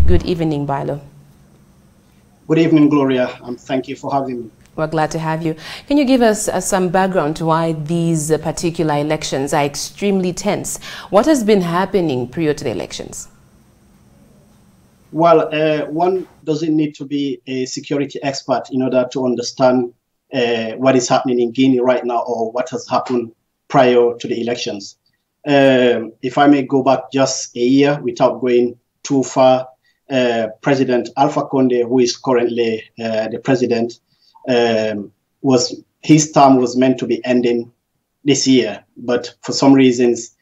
Good evening, Bailo. Good evening, Gloria, and thank you for having me. We're glad to have you. Can you give us some background to why these particular elections are extremely tense? What has been happening prior to the elections? Well, one doesn't need to be a security expert in order to understand what is happening in Guinea right now or what has happened prior to the elections. If I may go back just a year without going too far, President Alpha Conde, who is currently the president, his term was meant to be ending this year, but for some reasons,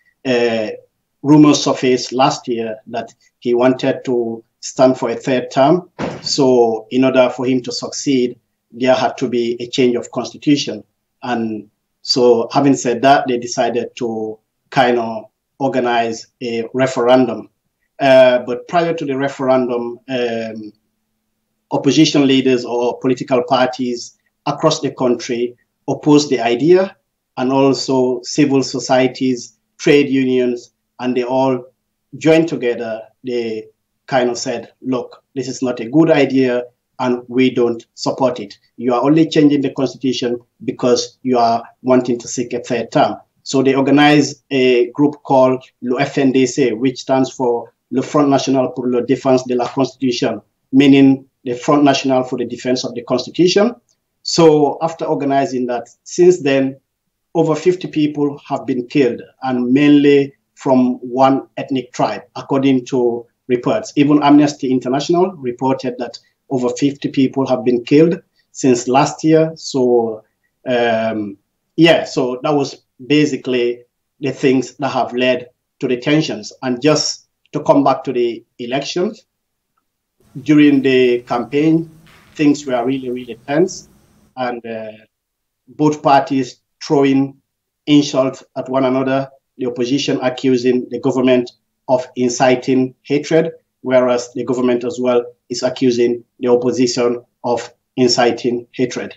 rumors surfaced last year that he wanted to stand for a third term. So in order for him to succeed, there had to be a change of constitution. And so having said that, they decided to kind of organize a referendum. But prior to the referendum, opposition leaders or political parties across the country opposed the idea, and also civil societies, trade unions, and they all joined together. They kind of said, look, this is not a good idea and we don't support it. You are only changing the constitution because you are wanting to seek a third term. So they organized a group called le FNDC, which stands for le Front National pour la Défense de la Constitution, meaning the Front National for the Defense of the Constitution. So after organizing that, since then, over 50 people have been killed, and mainly from one ethnic tribe, according to reports. Even Amnesty International reported that over 50 people have been killed since last year. So, yeah, so that was basically the things that have led to the tensions. And just to come back to the elections, during the campaign, things were really, really tense, and both parties throwing insults at one another, the opposition accusing the government of inciting hatred, whereas the government as well is accusing the opposition of inciting hatred.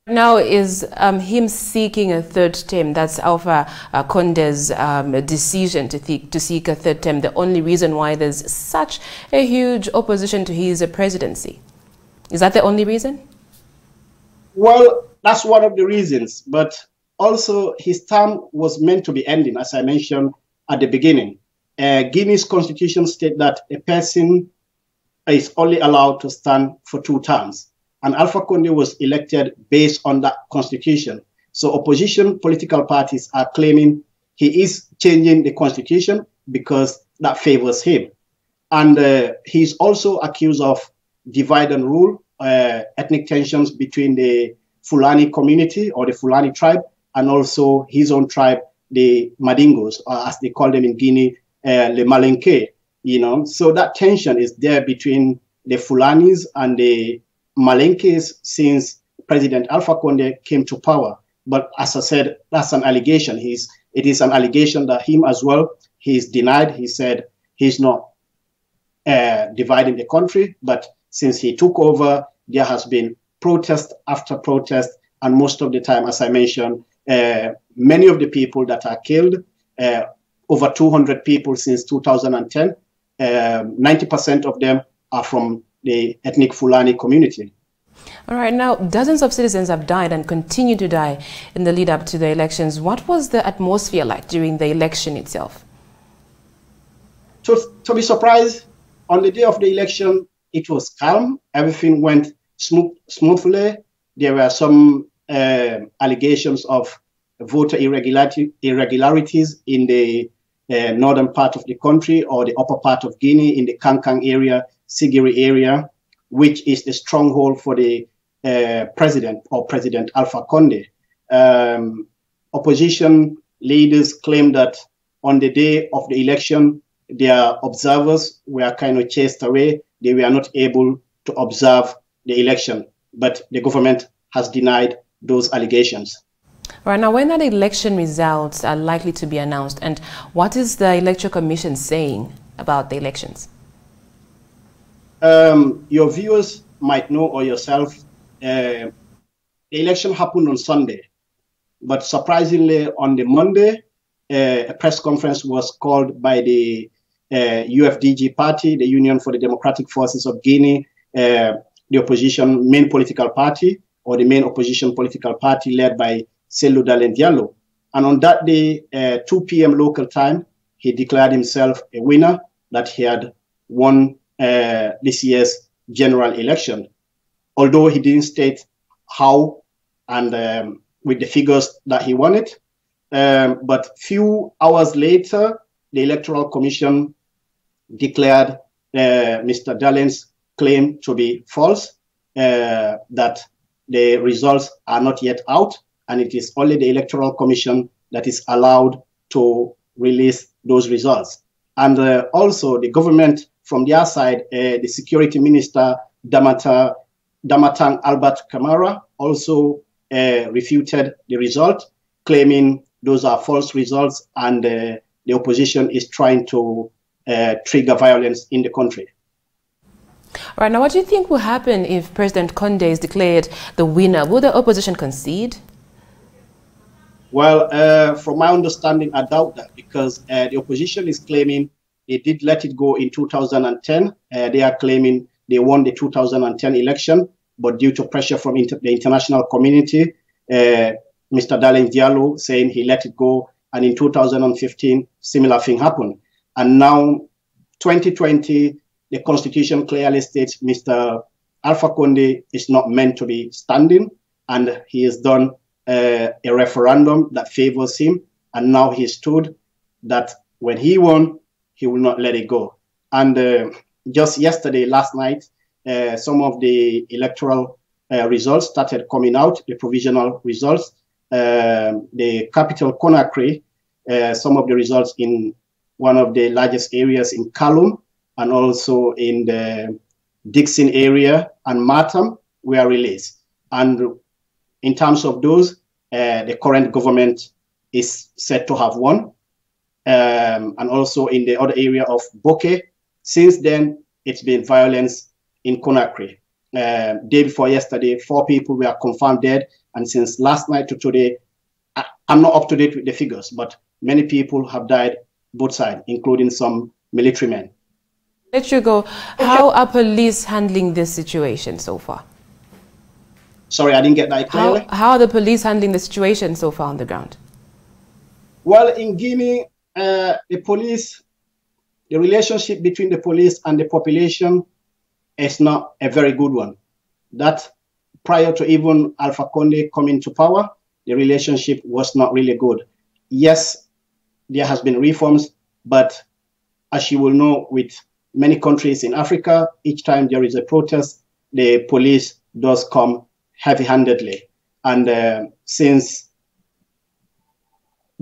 Now, is him seeking a third term, that's Alpha Conde's decision to seek a third term, the only reason why there's such a huge opposition to his presidency? Is that the only reason? Well, that's one of the reasons, but also his term was meant to be ending, as I mentioned at the beginning. Guinea's constitution states that a person is only allowed to stand for 2 terms. And Alpha Conde was elected based on that constitution. So opposition political parties are claiming he is changing the constitution because that favors him. And he's also accused of divide and rule, ethnic tensions between the Fulani community or the Fulani tribe and also his own tribe, the Madingos, or as they call them in Guinea, le Malinke. You know, so that tension is there between the Fulanis and the Malenkes since President Alpha Conde came to power. But as I said, that's an allegation. It is an allegation that him as well, he's denied. He said he's not dividing the country. But since he took over, there has been protest after protest. And most of the time, as I mentioned, many of the people that are killed, over 200 people since 2010, 90% of them are from the ethnic Fulani community. All right, now dozens of citizens have died and continue to die in the lead up to the elections. What was the atmosphere like during the election itself? To be surprised, on the day of the election, it was calm. Everything went smoothly. There were some allegations of voter irregularities in the northern part of the country or the upper part of Guinea in the Kankang area, Sigiri area, which is the stronghold for the president or President Alpha Conde. Opposition leaders claim that on the day of the election, their observers were kind of chased away. They were not able to observe the election, but the government has denied those allegations. Right, now when are the election results are likely to be announced, and what is the Electoral Commission saying about the elections? Your viewers might know, or yourself, the election happened on Sunday, but surprisingly on the Monday, a press conference was called by the UFDG party, the Union for the Democratic Forces of Guinea, the opposition main political party, or the main opposition political party led by Cellou Dalein Diallo. And on that day, 2 p.m. local time, he declared himself a winner, that he had won this year's general election. Although he didn't state how and with the figures that he won it. But few hours later, the Electoral Commission declared Mr. Dalein's claim to be false, that the results are not yet out, and it is only the Electoral Commission that is allowed to release those results. And also the government from their side, the Security Minister, Damatang Albert Kamara, also refuted the result, claiming those are false results, and the opposition is trying to trigger violence in the country. All right, now what do you think will happen if President Condé is declared the winner? Will the opposition concede? Well, from my understanding, I doubt that, because the opposition is claiming they did let it go in 2010. They are claiming they won the 2010 election, but due to pressure from the international community, Mr. Dalein Diallo saying he let it go, and in 2015, similar thing happened. And now, 2020, the constitution clearly states Mr. Alpha Condé is not meant to be standing, and he has done a referendum that favors him, and now he stood that when he won, he will not let it go. And just yesterday, last night, some of the electoral results started coming out, the provisional results. The capital Conakry, some of the results in one of the largest areas in Kaloum, and also in the Dixon area and Matam were released. And in terms of those, the current government is said to have won. And also in the other area of Bokeh, since then, it's been violence in Conakry. Day before yesterday, 4 people were confirmed dead. And since last night to today, I'm not up to date with the figures, but many people have died both sides, including some military men. Let you go. How are police handling this situation so far? Sorry, I didn't get that clearly. How are the police handling the situation so far on the ground? Well, in Guinea, the relationship between the police and the population is not a very good one. That prior to even Alpha Condé coming to power, the relationship was not really good. Yes, there has been reforms, but as you will know, with many countries in Africa, each time there is a protest, the police does come heavy-handedly. And since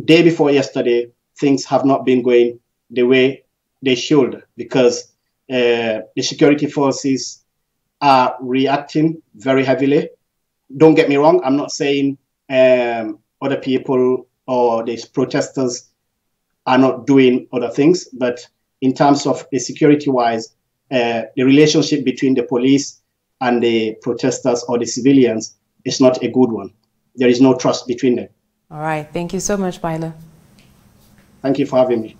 day before yesterday, things have not been going the way they should, because the security forces are reacting very heavily. Don't get me wrong, I'm not saying other people or these protesters are not doing other things, but in terms of the security-wise, the relationship between the police and the protesters or the civilians is not a good one. There is no trust between them. All right. Thank you so much, Baila. Thank you for having me.